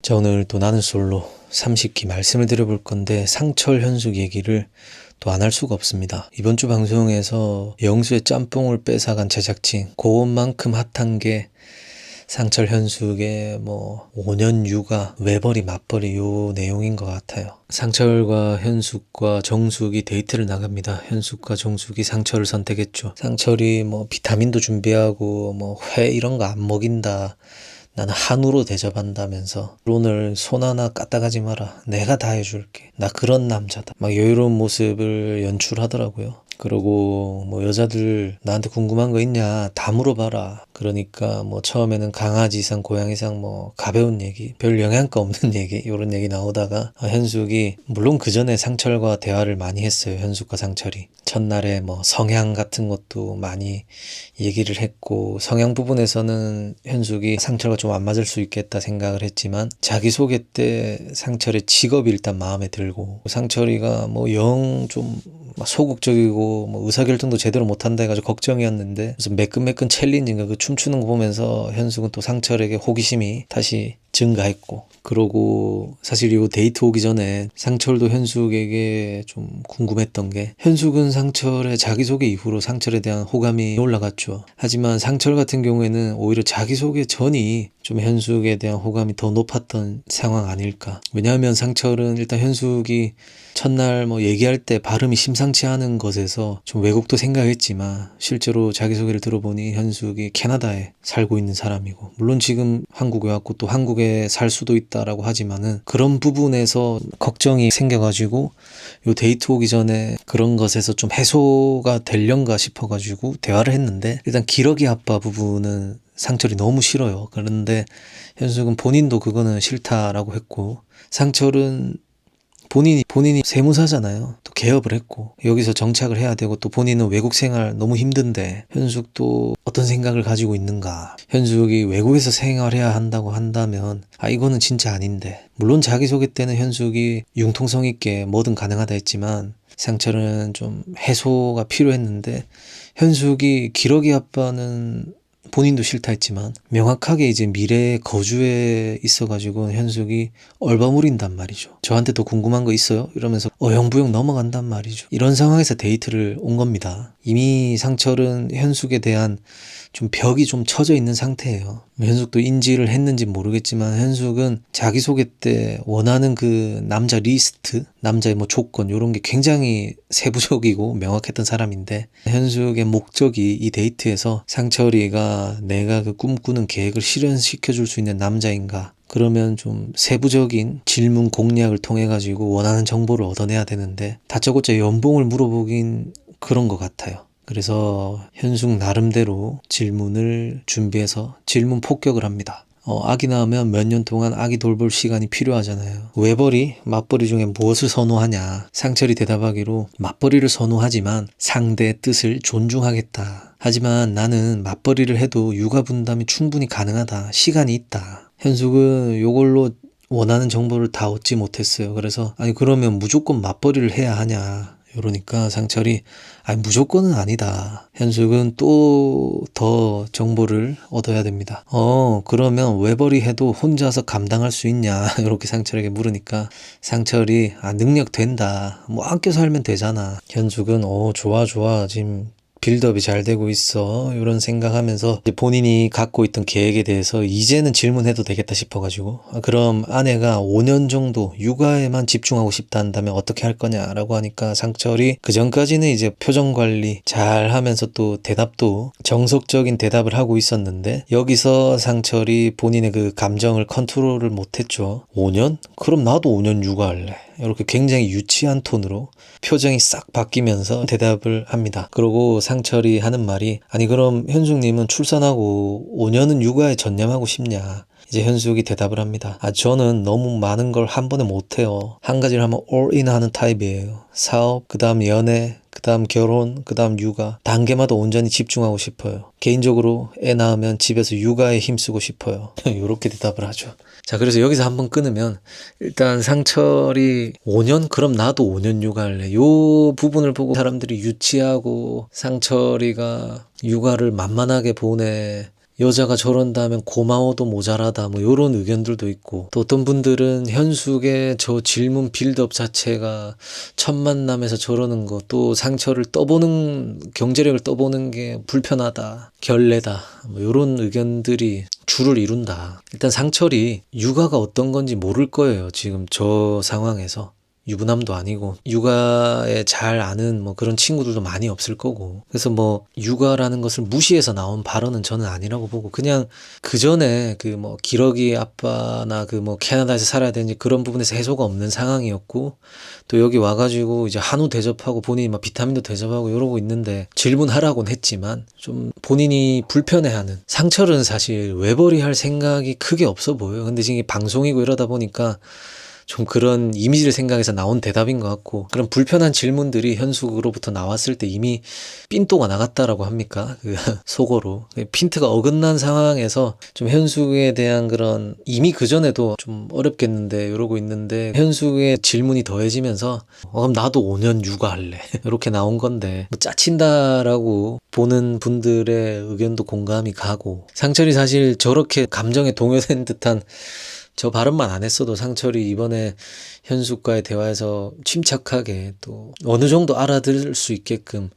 자, 오늘 또 나는 솔로 30기 말씀을 드려볼 건데 상철 현숙 얘기를 또 안 할 수가 없습니다. 이번 주 방송에서 영수의 짬뽕을 뺏어간 제작진, 그것만큼 핫한 게 상철 현숙의 5년 육아, 외벌이 맞벌이 요 내용인 것 같아요. 상철과 현숙과 정숙이 데이트를 나갑니다. 현숙과 정숙이 상철을 선택했죠. 상철이 비타민도 준비하고 회 이런 거 안 먹인다, 나는 한우로 대접한다면서 오늘 손 하나 까딱하지 마라, 내가 다 해줄게, 나 그런 남자다, 막 여유로운 모습을 연출하더라고요. 그러고 여자들 나한테 궁금한 거 있냐 다 물어봐라. 그러니까 처음에는 강아지상 고양이상 가벼운 얘기, 별 영양가 없는 얘기, 이런 얘기 나오다가 현숙이, 물론 그 전에 상철과 대화를 많이 했어요. 현숙과 상철이 첫날에 성향 같은 것도 많이 얘기를 했고, 성향 부분에서는 현숙이 상철과 좀 안 맞을 수 있겠다 생각을 했지만 자기소개 때 상철의 직업이 일단 마음에 들고, 상철이가 영 좀 소극적이고 의사결정도 제대로 못한다 해가지고 걱정이었는데, 그래서 매끈매끈 챌린지인가 그 춤추는 거 보면서 현숙은 또 상철에게 호기심이 다시 증가했고, 그러고 사실 이 데이트 오기 전에 상철도 현숙에게 좀 궁금했던 게, 현숙은 상철의 자기소개 이후로 상철에 대한 호감이 올라갔죠. 하지만 상철 같은 경우에는 오히려 자기소개 전이 좀 현숙에 대한 호감이 더 높았던 상황 아닐까. 왜냐하면 상철은 일단 현숙이 첫날 얘기할 때 발음이 심상치 않은 것에서 좀 왜곡도 생각했지만, 실제로 자기소개를 들어보니 현숙이 캐나다에 살고 있는 사람이고, 물론 지금 한국에 왔고 또 한국에 살 수도 있다라고 하지만은 그런 부분에서 걱정이 생겨가지고 요 데이트 오기 전에 그런 것에서 좀 해소가 되련가 싶어가지고 대화를 했는데, 일단 기러기 아빠 부분은 상철이 너무 싫어요. 그런데 현숙은 본인도 그거는 싫다라고 했고, 상철은 본인이 세무사잖아요. 또 개업을 했고 여기서 정착을 해야 되고, 또 본인은 외국 생활 너무 힘든데 현숙도 어떤 생각을 가지고 있는가. 현숙이 외국에서 생활해야 한다고 한다면 이거는 진짜 아닌데, 물론 자기소개 때는 현숙이 융통성 있게 뭐든 가능하다 했지만 상철은 좀 해소가 필요했는데, 현숙이 기러기 아빠는 본인도 싫다 했지만 명확하게 이제 미래의 거주에 있어가지고 현숙이 얼버무린단 말이죠. 저한테 더 궁금한 거 있어요? 이러면서 어영부영 넘어간단 말이죠. 이런 상황에서 데이트를 온 겁니다. 이미 상철은 현숙에 대한 좀 벽이 좀 쳐져 있는 상태예요. 현숙도 인지를 했는지 모르겠지만 현숙은 자기소개 때 원하는 그 남자 리스트, 남자의 조건, 이런 게 굉장히 세부적이고 명확했던 사람인데, 현숙의 목적이 이 데이트에서 상철이가 내가 그 꿈꾸는 계획을 실현시켜줄 수 있는 남자인가, 그러면 좀 세부적인 질문 공략을 통해 가지고 원하는 정보를 얻어내야 되는데, 다짜고짜 연봉을 물어보긴 그런 것 같아요. 그래서 현숙 나름대로 질문을 준비해서 질문 폭격을 합니다. 아기 낳으면 몇 년 동안 아기 돌볼 시간이 필요하잖아요. 외벌이, 맞벌이 중에 무엇을 선호하냐. 상철이 대답하기로 맞벌이를 선호하지만 상대의 뜻을 존중하겠다. 하지만 나는 맞벌이를 해도 육아 분담이 충분히 가능하다. 시간이 있다. 현숙은 요걸로 원하는 정보를 다 얻지 못했어요. 그래서 그러면 무조건 맞벌이를 해야 하냐. 그러니까 상철이 무조건은 아니다. 현숙은 또 더 정보를 얻어야 됩니다. 그러면 외벌이 해도 혼자서 감당할 수 있냐, 이렇게 상철에게 물으니까 상철이 능력 된다. 아껴 살면 되잖아. 현숙은 좋아 지금 빌드업이 잘 되고 있어, 이런 생각하면서 본인이 갖고 있던 계획에 대해서 이제는 질문해도 되겠다 싶어가지고, 그럼 아내가 5년 정도 육아에만 집중하고 싶다 한다면 어떻게 할 거냐라고 하니까, 상철이 그 전까지는 이제 표정 관리 잘 하면서 또 대답도 정석적인 대답을 하고 있었는데, 여기서 상철이 본인의 그 감정을 컨트롤을 못했죠. 5년? 그럼 나도 5년 육아할래. 이렇게 굉장히 유치한 톤으로 표정이 싹 바뀌면서 대답을 합니다. 그러고 상철이 하는 말이, 그럼 현숙님은 출산하고 5년은 육아에 전념하고 싶냐. 이제 현숙이 대답을 합니다. 저는 너무 많은 걸 한 번에 못해요. 한 가지를 하면 올인 하는 타입이에요. 사업, 그 다음 연애, 그 다음 결혼, 그 다음 육아, 단계마다 온전히 집중하고 싶어요. 개인적으로 애 낳으면 집에서 육아에 힘쓰고 싶어요. 이렇게 대답을 하죠. 자, 그래서 여기서 한번 끊으면, 일단 상철이 5년? 그럼 나도 5년 육아할래. 요 부분을 보고 사람들이 유치하고 상철이가 육아를 만만하게 보네, 여자가 저런다면 고마워도 모자라다 뭐 요런 의견들도 있고, 또 어떤 분들은 현숙의 저 질문 빌드업 자체가 첫 만남에서 저러는 거, 또 상철을 떠보는, 경제력을 떠보는 게 불편하다, 결례다 뭐 요런 의견들이 주를 이룬다. 일단 상철이 육아가 어떤 건지 모를 거예요. 지금 저 상황에서. 유부남도 아니고 육아에 잘 아는 뭐 그런 친구들도 많이 없을 거고, 그래서 뭐 육아라는 것을 무시해서 나온 발언은 저는 아니라고 보고, 그냥 그 전에 그 뭐 기러기 아빠나 그 뭐 캐나다에서 살아야 되는지 그런 부분에서 해소가 없는 상황이었고, 또 여기 와가지고 이제 한우 대접하고 본인이 막 비타민도 대접하고 이러고 있는데 질문하라고는 했지만 좀 본인이 불편해하는, 상철은 사실 외벌이 할 생각이 크게 없어 보여요. 근데 지금 방송이고 이러다 보니까 좀 그런 이미지를 생각해서 나온 대답인 것 같고, 그런 불편한 질문들이 현숙으로부터 나왔을 때 이미 삔또가 나갔다라고 합니까? 그 속어로. 핀트가 어긋난 상황에서 좀 현숙에 대한 그런, 이미 그전에도 좀 어렵겠는데 이러고 있는데 현숙의 질문이 더해지면서 그럼 나도 5년 육아할래 이렇게 나온 건데, 뭐 짜친다라고 보는 분들의 의견도 공감이 가고, 상철이 사실 저렇게 감정에 동요된 듯한 저 발언만 안 했어도 상철이 이번에 현숙과의 대화에서 침착하게 또 어느 정도 알아들을 수 있게끔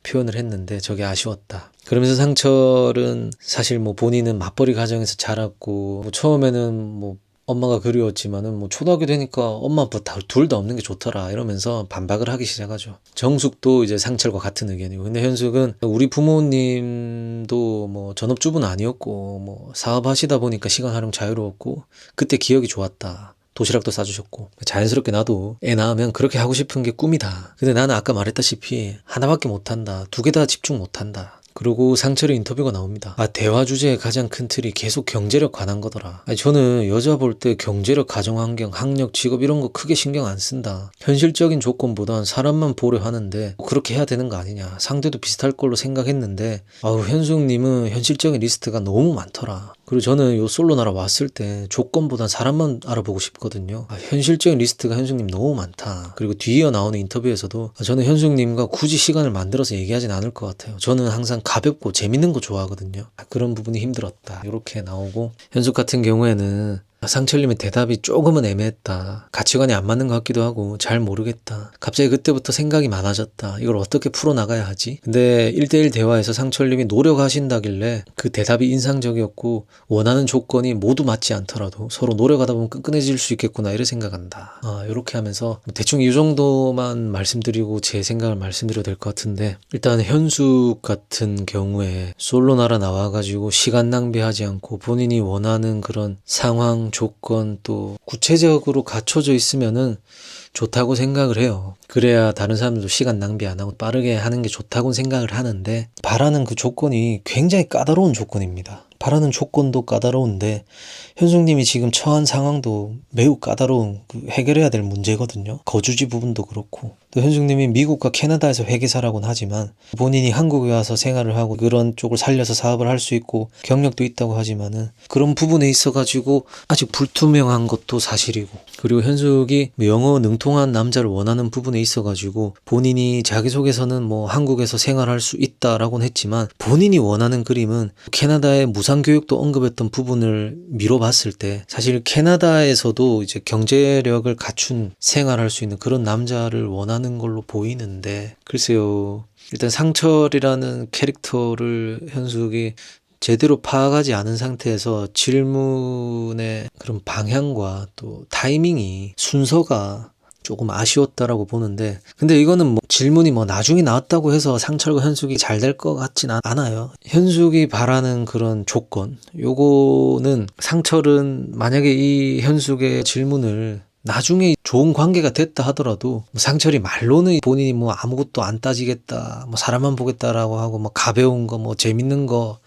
표현을 했는데 저게 아쉬웠다. 그러면서 상철은 사실 뭐 본인은 맞벌이 가정에서 자랐고, 뭐 처음에는 뭐 엄마가 그리웠지만은 뭐 초등학교 되니까 엄마 아빠 둘 다 없는 게 좋더라 이러면서 반박을 하기 시작하죠. 정숙도 이제 상철과 같은 의견이고, 근데 현숙은 우리 부모님도 뭐 전업주부는 아니었고 뭐 사업하시다 보니까 시간 활용 자유로웠고 그때 기억이 좋았다. 도시락도 싸주셨고, 자연스럽게 나도 애 낳으면 그렇게 하고 싶은 게 꿈이다. 근데 나는 아까 말했다시피 하나밖에 못한다. 두 개 다 집중 못한다. 그리고 상철의 인터뷰가 나옵니다. 대화 주제의 가장 큰 틀이 계속 경제력 관한 거더라. 저는 여자 볼 때 경제력, 가정환경, 학력, 직업 이런 거 크게 신경 안 쓴다. 현실적인 조건보단 사람만 보려 하는데 그렇게 해야 되는 거 아니냐. 상대도 비슷할 걸로 생각했는데 현숙님은 현실적인 리스트가 너무 많더라. 그리고 저는 요 솔로나라 왔을 때 조건보단 사람만 알아보고 싶거든요. 현실적인 리스트가 현숙님 너무 많다. 그리고 뒤이어 나오는 인터뷰에서도 저는 현숙님과 굳이 시간을 만들어서 얘기하진 않을 것 같아요. 저는 항상 가볍고 재밌는 거 좋아하거든요. 그런 부분이 힘들었다. 이렇게 나오고, 현숙 같은 경우에는 상철님의 대답이 조금은 애매했다. 가치관이 안 맞는 것 같기도 하고 잘 모르겠다. 갑자기 그때부터 생각이 많아졌다. 이걸 어떻게 풀어나가야 하지? 근데 1대1 대화에서 상철님이 노력하신다길래 그 대답이 인상적이었고, 원하는 조건이 모두 맞지 않더라도 서로 노력하다 보면 끈끈해질 수 있겠구나 이렇게 생각한다. 이렇게 하면서 대충 이 정도만 말씀드리고 제 생각을 말씀드려도 될 것 같은데, 일단 현숙 같은 경우에 솔로나라 나와가지고 시간 낭비하지 않고 본인이 원하는 그런 상황, 조건 또 구체적으로 갖춰져 있으면은 좋다고 생각을 해요. 그래야 다른 사람들도 시간 낭비 안 하고 빠르게 하는 게 좋다고 생각을 하는데, 바라는 그 조건이 굉장히 까다로운 조건입니다. 바라는 조건도 까다로운데 현숙님이 지금 처한 상황도 매우 까다로운 해결해야 될 문제거든요. 거주지 부분도 그렇고, 또 현숙님이 미국과 캐나다에서 회계사라고는 하지만 본인이 한국에 와서 생활을 하고 그런 쪽을 살려서 사업을 할 수 있고 경력도 있다고 하지만은 그런 부분에 있어가지고 아직 불투명한 것도 사실이고, 그리고 현숙이 영어 능통한 남자를 원하는 부분에 있어가지고 본인이 자기소개서는 뭐 한국에서 생활할 수 있다라고는 했지만 본인이 원하는 그림은 캐나다의 무상교육도 언급했던 부분을 미뤄봤을 때 사실 캐나다에서도 이제 경제력을 갖춘 생활할 수 있는 그런 남자를 원하는 걸로 보이는데, 글쎄요. 일단 상철이라는 캐릭터를 현숙이 제대로 파악하지 않은 상태에서 질문의 그런 방향과 또 타이밍이, 순서가 조금 아쉬웠다라고 보는데, 근데 이거는 뭐 질문이 뭐 나중에 나왔다고 해서 상철과 현숙이 잘 될 것 같진 않아요. 현숙이 바라는 그런 조건, 요거는 상철은 만약에 이 현숙의 질문을 나중에 좋은 관계가 됐다 하더라도 상철이 말로는 본인이 뭐 아무것도 안 따지겠다, 뭐 사람만 보겠다라고 하고 뭐 가벼운 거 뭐 재밌는 거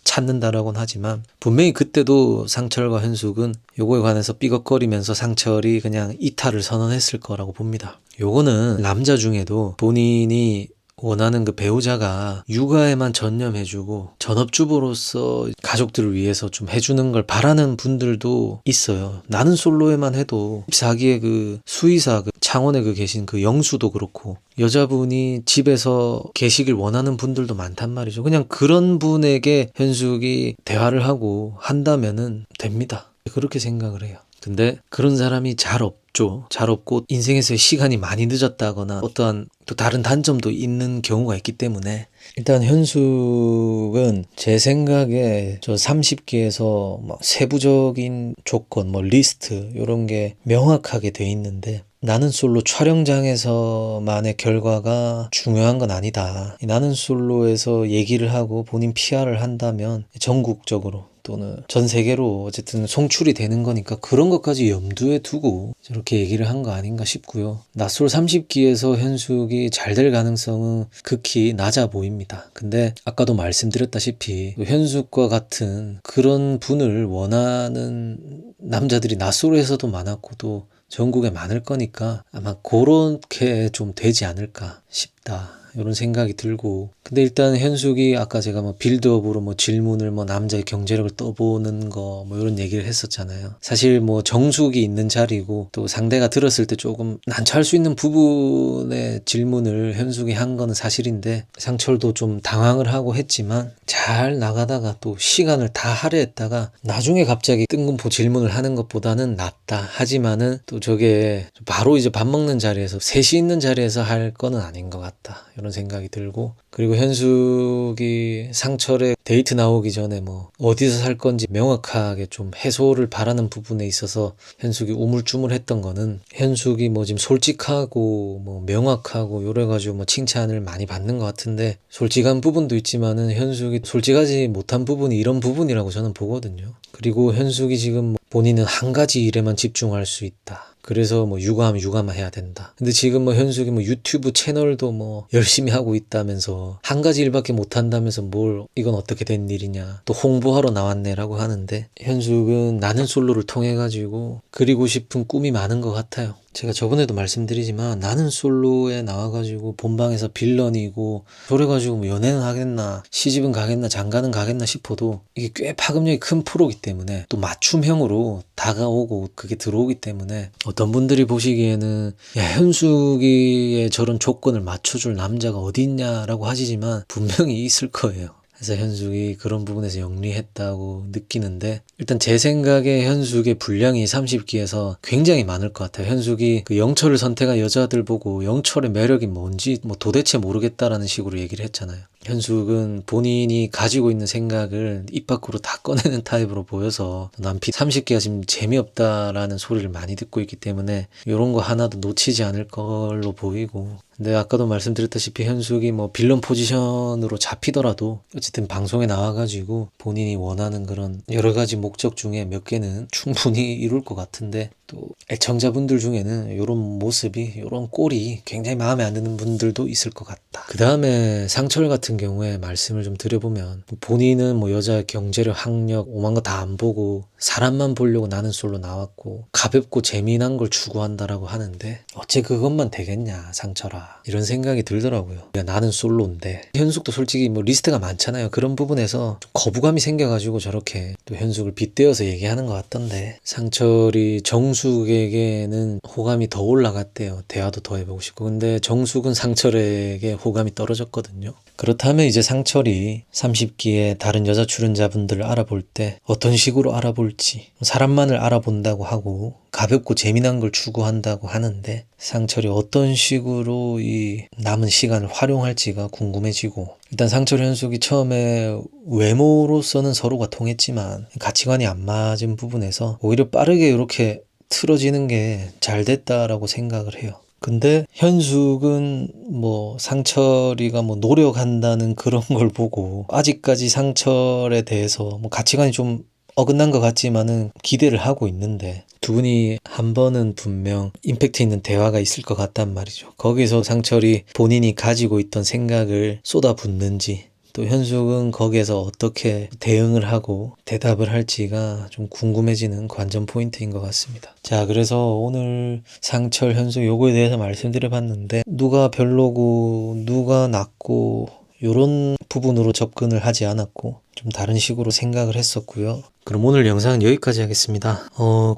찾는다라고는 하지만 분명히 그때도 상철과 현숙은 요거에 관해서 삐걱거리면서 상철이 그냥 이탈을 선언했을 거라고 봅니다. 요거는 남자 중에도 본인이 원하는 그 배우자가 육아에만 전념해주고 전업주부로서 가족들을 위해서 좀 해주는 걸 바라는 분들도 있어요. 나는 솔로에만 해도 14기의 그 수의사, 그 창원에 그 계신 그 영수도 그렇고 여자분이 집에서 계시길 원하는 분들도 많단 말이죠. 그냥 그런 분에게 현숙이 대화를 하고 한다면은 됩니다. 그렇게 생각을 해요. 근데 그런 사람이 잘 없죠. 잘 없고 인생에서의 시간이 많이 늦었다거나 어떠한 또 다른 단점도 있는 경우가 있기 때문에 일단 현숙은 제 생각에 저 30기에서 뭐 세부적인 조건, 뭐 리스트 이런 게 명확하게 돼 있는데 나는 솔로 촬영장에서만의 결과가 중요한 건 아니다. 나는 솔로에서 얘기를 하고 본인 PR을 한다면 전국적으로 또는 전 세계로 어쨌든 송출이 되는 거니까 그런 것까지 염두에 두고 저렇게 얘기를 한 거 아닌가 싶고요. 낯솔 30기에서 현숙이 잘 될 가능성은 극히 낮아 보입니다. 근데 아까도 말씀드렸다시피 현숙과 같은 그런 분을 원하는 남자들이 낯솔에서도 많았고 또 전국에 많을 거니까 아마 그렇게 좀 되지 않을까 싶다. 이런 생각이 들고 근데 일단 현숙이 아까 제가 뭐 빌드업으로 뭐 질문을 뭐 남자의 경제력을 떠보는 거 뭐 이런 얘기를 했었잖아요. 사실 뭐 정숙이 있는 자리고 또 상대가 들었을 때 조금 난처할 수 있는 부분의 질문을 현숙이 한 거는 사실인데 상철도 좀 당황을 하고 했지만 잘 나가다가 또 시간을 다 할애했다가 나중에 갑자기 뜬금포 질문을 하는 것보다는 낫다. 하지만은 또 저게 바로 이제 밥 먹는 자리에서 셋이 있는 자리에서 할 거는 아닌 것 같다. 이런 생각이 들고 그리고 현숙이 상철에 데이트 나오기 전에 뭐 어디서 살 건지 명확하게 좀 해소를 바라는 부분에 있어서 현숙이 우물쭈물했던 거는 현숙이 뭐 지금 솔직하고 뭐 명확하고 요래가지고 뭐 칭찬을 많이 받는 것 같은데 솔직한 부분도 있지만은 현숙이 솔직하지 못한 부분이 이런 부분이라고 저는 보거든요. 그리고 현숙이 지금 본인은 한 가지 일에만 집중할 수 있다. 그래서 뭐 육아하면 육아만 해야 된다. 근데 지금 뭐 현숙이 뭐 유튜브 채널도 뭐 열심히 하고 있다면서 한 가지 일밖에 못 한다면서 뭘 이건 어떻게 된 일이냐. 또 홍보하러 나왔네라고 하는데 현숙은 나는 솔로를 통해 가지고 그리고 싶은 꿈이 많은 것 같아요. 제가 저번에도 말씀드리지만 나는 솔로에 나와가지고 본방에서 빌런이고 그래가지고 뭐 연애는 하겠나 시집은 가겠나 장가는 가겠나 싶어도 이게 꽤 파급력이 큰 프로기 때문에 또 맞춤형으로 다가오고 그게 들어오기 때문에 어떤 분들이 보시기에는 야 현숙이의 저런 조건을 맞춰줄 남자가 어디 있냐라고 하시지만 분명히 있을 거예요. 그래서 현숙이 그런 부분에서 영리했다고 느끼는데 일단 제 생각에 현숙의 분량이 30기에서 굉장히 많을 것 같아요. 현숙이 그 영철을 선택한 여자들 보고 영철의 매력이 뭔지 뭐 도대체 모르겠다라는 식으로 얘기를 했잖아요. 현숙은 본인이 가지고 있는 생각을 입 밖으로 다 꺼내는 타입으로 보여서 남피 30기가 지금 재미없다라는 소리를 많이 듣고 있기 때문에 이런 거 하나도 놓치지 않을 걸로 보이고 근데 아까도 말씀드렸다시피 현숙이 뭐 빌런 포지션으로 잡히더라도 어쨌든 방송에 나와가지고 본인이 원하는 그런 여러 가지 목적 중에 몇 개는 충분히 이룰 것 같은데 또 애청자분들 중에는 이런 모습이 이런 꼴이 굉장히 마음에 안 드는 분들도 있을 것 같다. 그 다음에 상철 같은 경우에 말씀을 좀 드려보면 본인은 뭐 여자의 경제력, 학력, 오만 거 다 안 보고 사람만 보려고 나는 솔로 나왔고 가볍고 재미난 걸 추구한다라고 하는데 어째 그것만 되겠냐 상철아 이런 생각이 들더라고요. 야, 나는 솔로인데 현숙도 솔직히 뭐 리스트가 많잖아요. 그런 부분에서 좀 거부감이 생겨가지고 저렇게 또 현숙을 빗대어서 얘기하는 것 같던데 상철이 정숙에게는 호감이 더 올라갔대요. 대화도 더 해보고 싶고 근데 정숙은 상철에게 호감이 떨어졌거든요. 그렇다면 이제 상철이 30기에 다른 여자 출연자분들을 알아볼 때 어떤 식으로 알아볼지 사람만을 알아본다고 하고 가볍고 재미난 걸 추구한다고 하는데 상철이 어떤 식으로 이 남은 시간을 활용할지가 궁금해지고 일단 상철 현숙이 처음에 외모로서는 서로가 통했지만 가치관이 안 맞은 부분에서 오히려 빠르게 이렇게 틀어지는 게 잘 됐다라고 생각을 해요. 근데 현숙은 뭐 상철이가 뭐 노력한다는 그런 걸 보고 아직까지 상철에 대해서 뭐 가치관이 좀 어긋난 것 같지만은 기대를 하고 있는데 두 분이 한 번은 분명 임팩트 있는 대화가 있을 것 같단 말이죠. 거기서 상철이 본인이 가지고 있던 생각을 쏟아붓는지 또 현숙은 거기에서 어떻게 대응을 하고 대답을 할지가 좀 궁금해지는 관전 포인트인 것 같습니다. 자, 그래서 오늘 상철, 현숙 요거에 대해서 말씀드려봤는데 누가 별로고 누가 낫고 요런 부분으로 접근을 하지 않았고 좀 다른 식으로 생각을 했었고요. 그럼 오늘 영상은 여기까지 하겠습니다.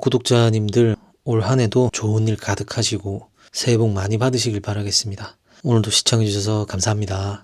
구독자님들 올 한 해도 좋은 일 가득하시고 새해 복 많이 받으시길 바라겠습니다. 오늘도 시청해주셔서 감사합니다.